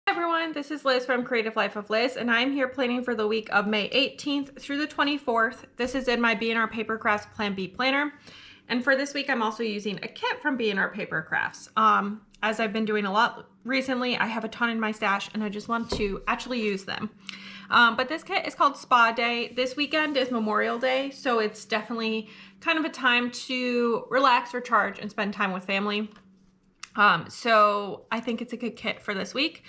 Everyone, this is Liz from Creative Life of Liz, and I'm here planning for the week of May 18th through the 24th. This is in my B&R Paper Crafts Plan B planner. And for this week, I'm also using a kit from B&R Paper Crafts. As I've been doing a lot recently, I have a ton in my stash and I just want to actually use them. But this kit is called Spa Day. This weekend is Memorial Day, so it's definitely kind of a time to relax, recharge, and spend time with family. So I think it's a good kit for this week.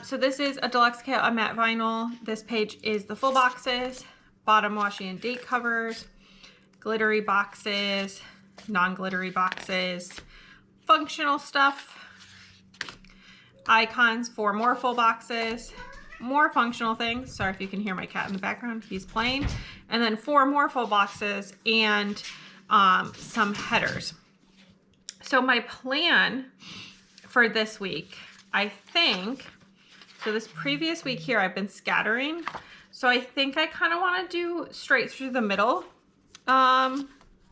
So this is a deluxe kit on matte vinyl. This page is the full boxes, bottom washi and date covers, glittery boxes, non-glittery boxes, functional stuff, icons for more full boxes, more functional things. Sorry if you can hear my cat in the background, he's playing. And then 4 more full boxes and some headers. So my plan for this week, I think, so this previous week here, I've been scattering. So I think I kind of want to do straight through the middle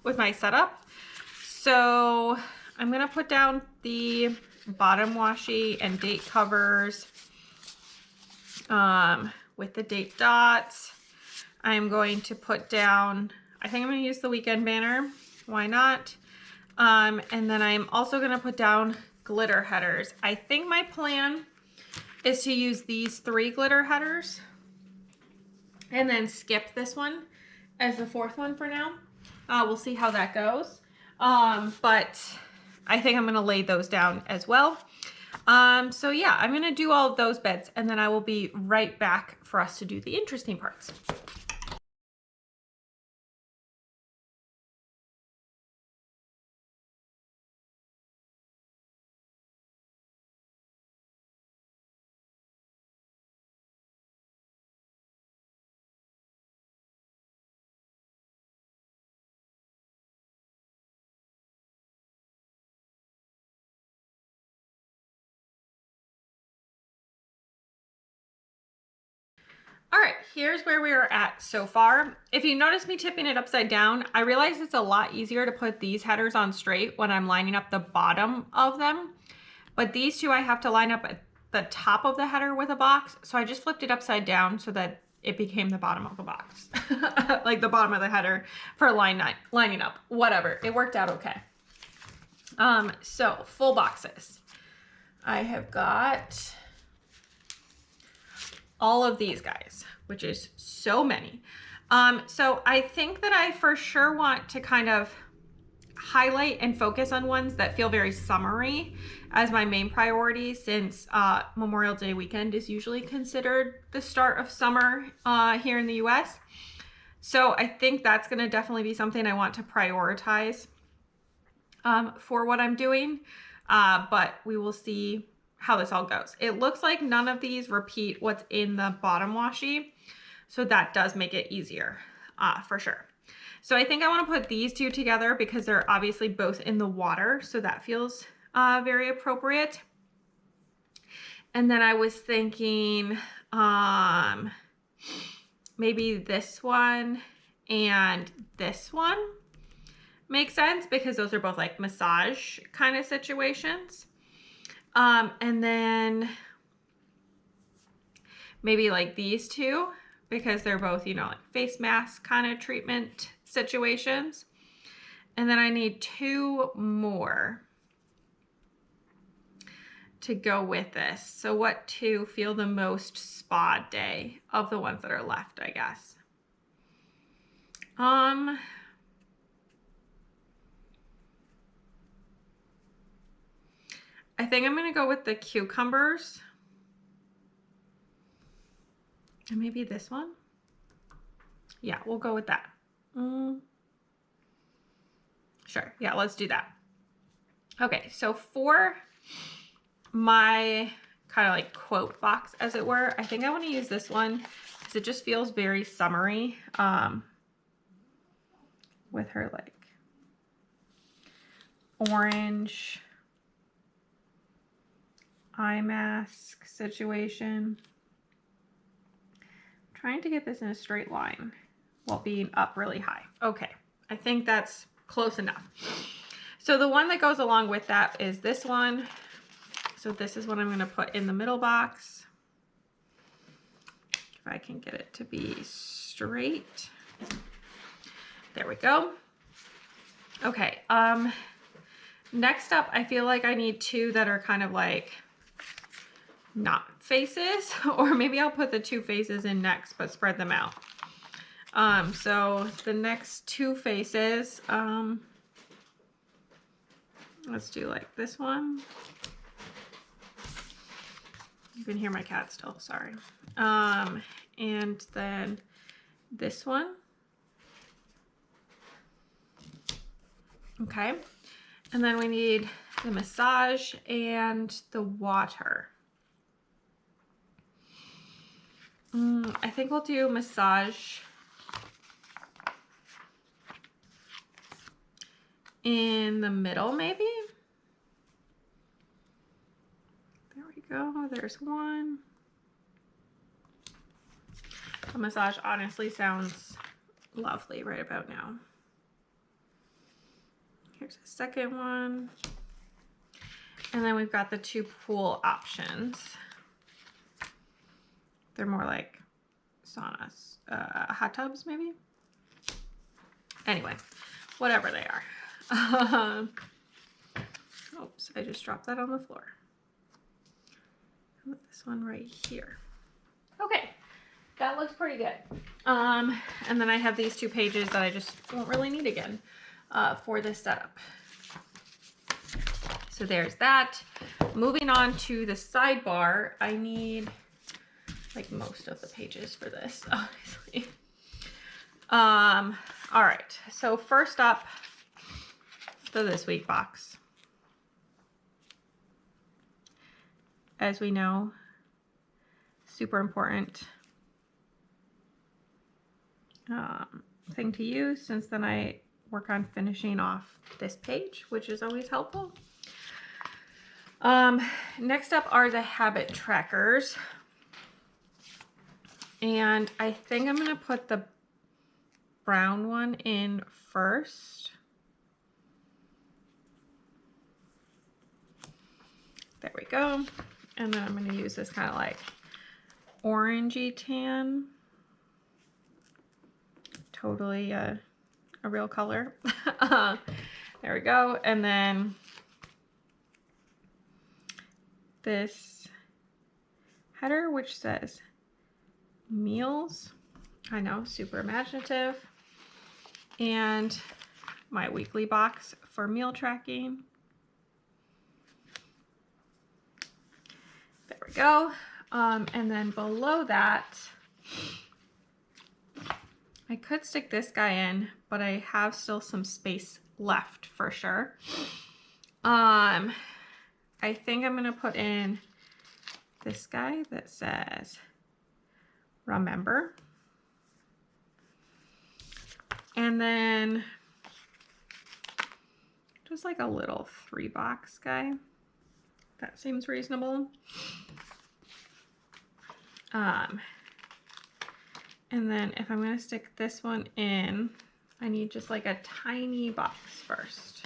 with my setup. So I'm going to put down the bottom washi and date covers with the date dots. I'm going to put down, I think I'm going to use the weekend banner. Why not? And then I'm also going to put down glitter headers. I think my plan is to use these 3 glitter headers and then skip this one as the 4th one for now. We'll see how that goes. But I think I'm going to lay those down as well. So yeah, I'm going to do all of those bits and then I will be right back for us to do the interesting parts. All right, here's where we are at so far. If you notice me tipping it upside down, I realize it's a lot easier to put these headers on straight when I'm lining up the bottom of them. But these 2 I have to line up at the top of the header with a box. So I just flipped it upside down so that it became the bottom of the box. Like the bottom of the header for lining up, whatever. It worked out okay. So full boxes. I have got all of these guys, which is so many. So I think that I for sure want to kind of highlight and focus on ones that feel very summery as my main priority, since Memorial Day weekend is usually considered the start of summer here in the US. So I think that's going to definitely be something I want to prioritize for what I'm doing, but we will see how this all goes. It looks like none of these repeat what's in the bottom washi, so that does make it easier for sure. So I think I want to put these 2 together because they're obviously both in the water, so that feels very appropriate. And then I was thinking maybe this one and this one makes sense because those are both like massage kind of situations. And then maybe like these 2 because they're both, you know, like face mask kind of treatment situations. And then I need 2 more to go with this. So what 2 feel the most spa day of the ones that are left, I guess. I think I'm going to go with the cucumbers. And maybe this one. Yeah, we'll go with that. Sure. Yeah, let's do that. Okay, so for my kind of like quote box, as it were, I think I want to use this one because it just feels very summery with her like orange eye mask situation. I'm trying to get this in a straight line. while being up really high. Okay, I think that's close enough. So the one that goes along with that is this one. So this is what I'm going to put in the middle box. If I can get it to be straight. There we go. Okay, next up, I feel like I need two that are kind of like not faces, or maybe I'll put the two faces in next, but spread them out. So the next two faces, let's do like this one. You can hear my cat still, sorry. And then this one. Okay. And then we need the massage and the water. I think we'll do massage in the middle, maybe. There we go. There's one. The massage honestly sounds lovely right about now. Here's a second one. And then we've got the two pool options. They're more like saunas, hot tubs maybe? Anyway, whatever they are. Oops, I just dropped that on the floor. Put this one right here. Okay, that looks pretty good. And then I have these two pages that I just won't really need again for this setup. So there's that. Moving on to the sidebar, I need like most of the pages for this, obviously. All right, so first up, the This Week box. As we know, super important thing to use, since then I work on finishing off this page, which is always helpful. Next up are the habit trackers. And I think I'm going to put the brown one in first. There we go. And then I'm going to use this kind of like orangey tan. Totally a real color. There we go. And then this header, which says meals. I know, super imaginative. And my weekly box for meal tracking. There we go. And then below that, I could stick this guy in, but I have still some space left for sure. I think I'm gonna put in this guy that says remember. And then just like a little 3-box guy. That seems reasonable. And then if I'm going to stick this one in, I need just like a tiny box first.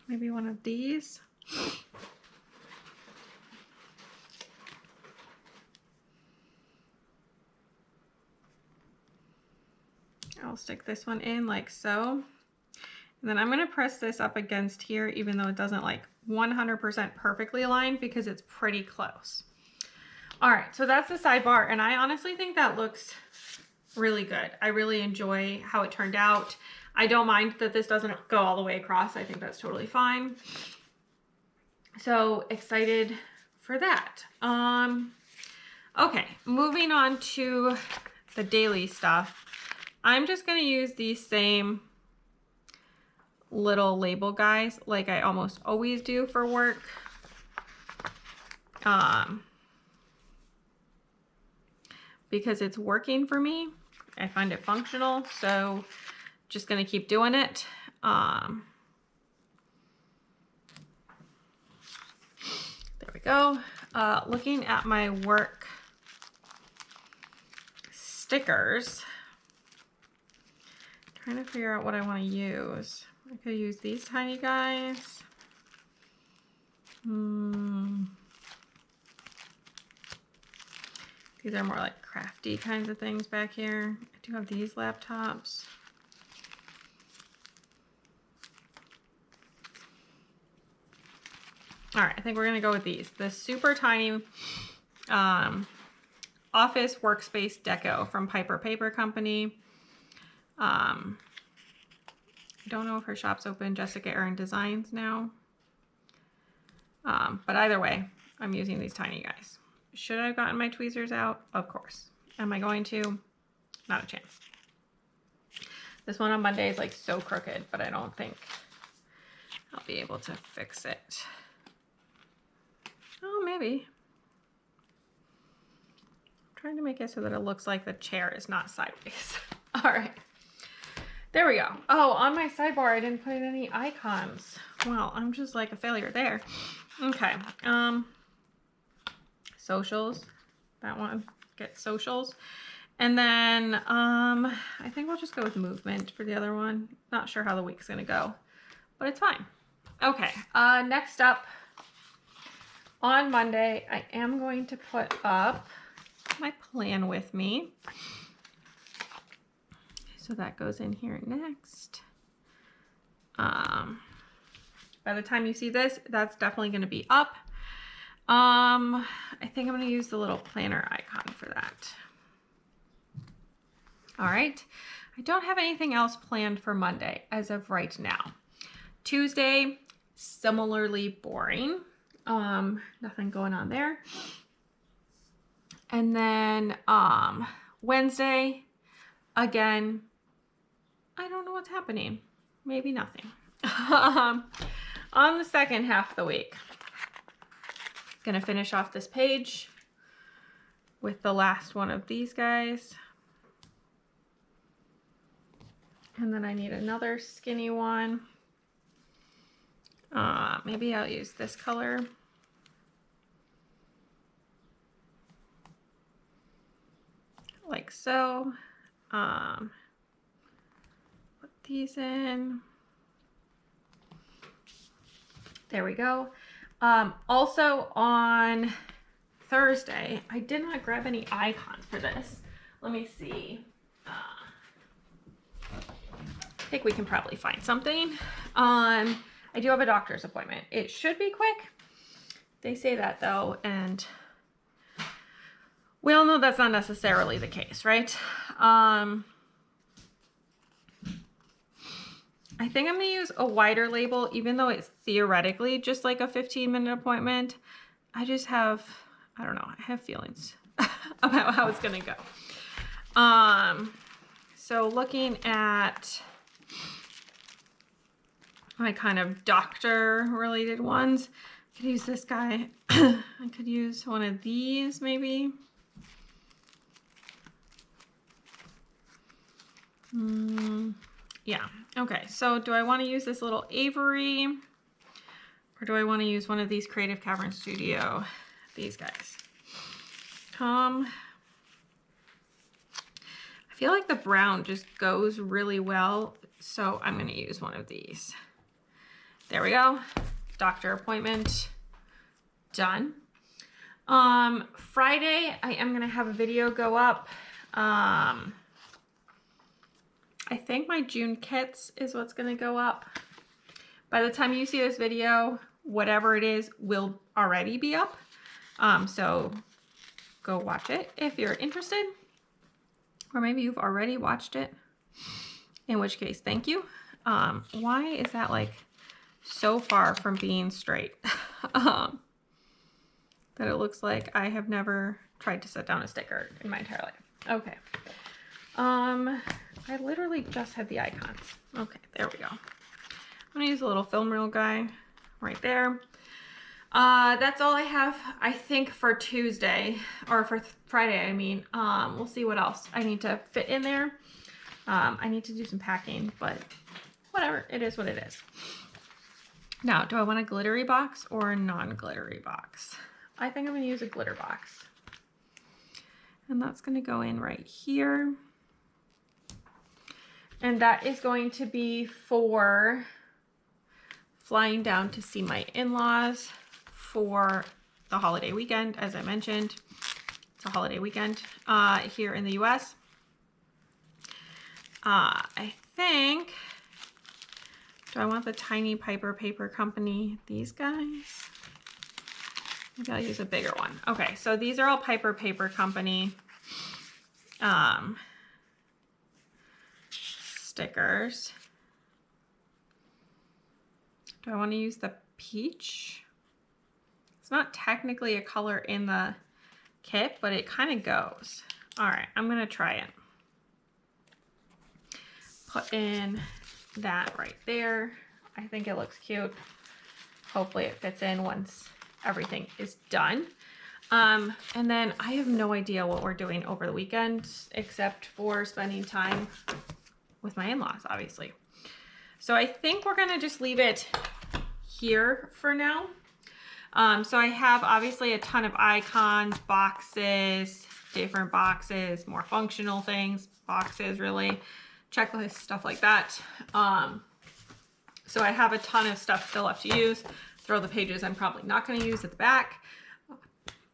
Maybe one of these. I'll stick this one in like so. And then I'm going to press this up against here, even though it doesn't like 100% perfectly aligned, because it's pretty close. All right, so that's the sidebar. And I honestly think that looks really good. I really enjoy how it turned out. I don't mind that this doesn't go all the way across. I think that's totally fine. So excited for that. Okay, moving on to the daily stuff. I'm just going to use these same little label guys like I almost always do for work. Because it's working for me. I find it functional, so just going to keep doing it. There we go. looking at my work stickers, trying to figure out what I want to use. I could use these tiny guys. These are more like crafty kinds of things back here. I do have these laptops. All right, I think we're gonna go with these. The super tiny office workspace deco from Piper Paper Company. I don't know if her shop's open. Jessica Erin Designs now. But either way, I'm using these tiny guys. Should I have gotten my tweezers out? Of course. Am I going to? Not a chance. This one on Monday is like so crooked, but I don't think I'll be able to fix it. Oh, maybe. I'm trying to make it so that it looks like the chair is not sideways. All right. There we go. Oh, on my sidebar, I didn't put in any icons. Well, I'm just like a failure there. Okay. Socials. That one. Get socials. And then I think we'll just go with movement for the other one. Not sure how the week's gonna go, but it's fine. Okay. Next up, on Monday, I am going to put up my plan with me. So that goes in here next. By the time you see this, that's definitely going to be up. I think I'm going to use the little planner icon for that. All right. I don't have anything else planned for Monday as of right now. Tuesday, similarly boring. Nothing going on there. And then Wednesday, again, I don't know what's happening. Maybe nothing. On the second half of the week, gonna finish off this page with the last one of these guys. And then I need another skinny one. Maybe I'll use this color. Like so. Put these in. There we go. Also on Thursday, I did not grab any icons for this. Let me see. I think we can probably find something. I do have a doctor's appointment. It should be quick. They say that though, and we all know that's not necessarily the case, right? I think I'm gonna use a wider label, even though it's theoretically just like a 15-minute appointment. I just have, I don't know, I have feelings about how it's gonna go. So looking at my kind of doctor related ones, I could use this guy. I could use one of these maybe. Yeah, okay, so do I want to use this little Avery, or do I want to use one of these Creative Cavern Studio, these guys? I feel like the brown just goes really well, so I'm going to use one of these. There we go. Doctor appointment done. Friday, I am going to have a video go up. I think my June kits is what's going to go up. By the time you see this video, whatever it is will already be up. So go watch it if you're interested. Or maybe you've already watched it. In which case, thank you. Why is that like so far from being straight? That it looks like I have never tried to set down a sticker in my entire life. Okay. I literally just had the icons. Okay, there we go. I'm gonna use a little film reel guy right there. That's all I have, I think, for Tuesday, or for Friday, I mean. We'll see what else I need to fit in there. I need to do some packing, but whatever, it is what it is. Now, do I want a glittery box or a non-glittery box? I think I'm gonna use a glitter box. And that's gonna go in right here. And that is going to be for flying down to see my in-laws for the holiday weekend. As I mentioned, it's a holiday weekend here in the US. I think, do I want the tiny Piper Paper Company? These guys? Maybe I'll use a bigger one. Okay, so these are all Piper Paper Company stickers. Do I want to use the peach? It's not technically a color in the kit, but it kind of goes. All right, I'm gonna try it. Put in that right there. I think it looks cute. Hopefully it fits in once everything is done. And then I have no idea what we're doing over the weekend except for spending time with my in-laws, obviously. So I think we're gonna just leave it here for now. So I have obviously a ton of icons, boxes, different boxes, more functional things, boxes really, checklists, stuff like that. So I have a ton of stuff still left to use. Throw the pages I'm probably not going to use at the back.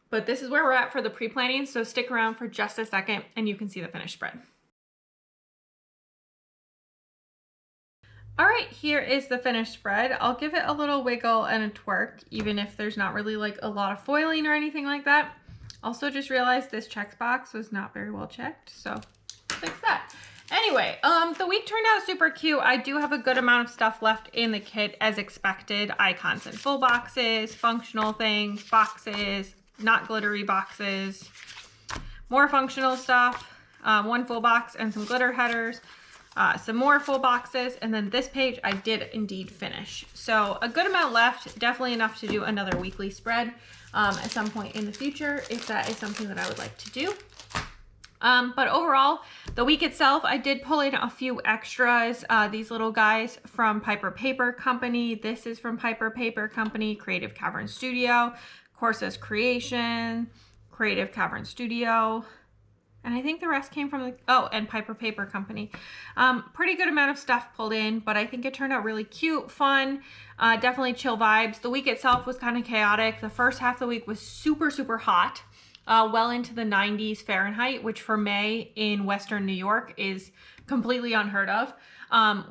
But this is where we're at for the pre-planning, so stick around for just a second and you can see the finished spread. All right, here is the finished spread. I'll give it a little wiggle and a twerk, even if there's not really like a lot of foiling or anything like that. Also just realized this check box was not very well checked, so fix that. Anyway, the week turned out super cute. I do have a good amount of stuff left in the kit as expected. Icons in full boxes, functional things, boxes, not glittery boxes, more functional stuff, one full box and some glitter headers, some more full boxes, and then this page I did indeed finish. So a good amount left, definitely enough to do another weekly spread at some point in the future if that is something that I would like to do. But overall, the week itself, I did pull in a few extras. These little guys from Piper Paper Company. This is from Piper Paper Company, Creative Cavern Studio, Corsa's Creation, Creative Cavern Studio. And I think the rest came from and Piper Paper Company. Pretty good amount of stuff pulled in, but I think it turned out really cute, fun, definitely chill vibes. The week itself was kind of chaotic. The first half of the week was super, super hot. Well into the 90s Fahrenheit, which for May in Western New York is completely unheard of.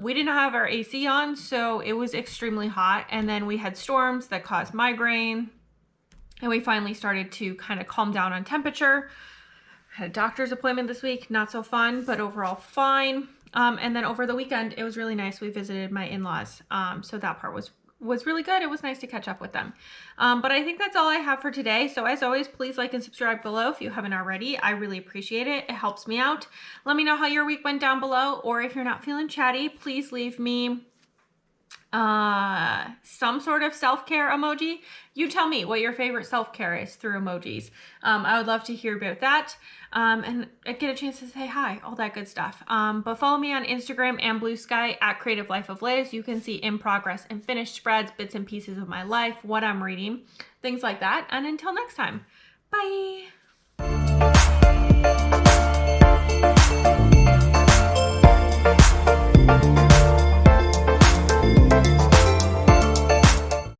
We didn't have our AC on, so it was extremely hot. And then we had storms that caused migraine. And we finally started to kind of calm down on temperature. Had a doctor's appointment this week, not so fun, but overall fine. And then over the weekend, it was really nice. We visited my in-laws. So that part was really good. It was nice to catch up with them. But I think that's all I have for today. So as always, please like and subscribe below if you haven't already. I really appreciate it. It helps me out. Let me know how your week went down below, or if you're not feeling chatty, please leave me some sort of self-care emoji. You tell me what your favorite self-care is through emojis. I would love to hear about that. And get a chance to say hi, all that good stuff. But follow me on Instagram and Blue Sky at Creative Life of Liz. You can see in progress and finished spreads, bits and pieces of my life, what I'm reading, things like that. And until next time, bye.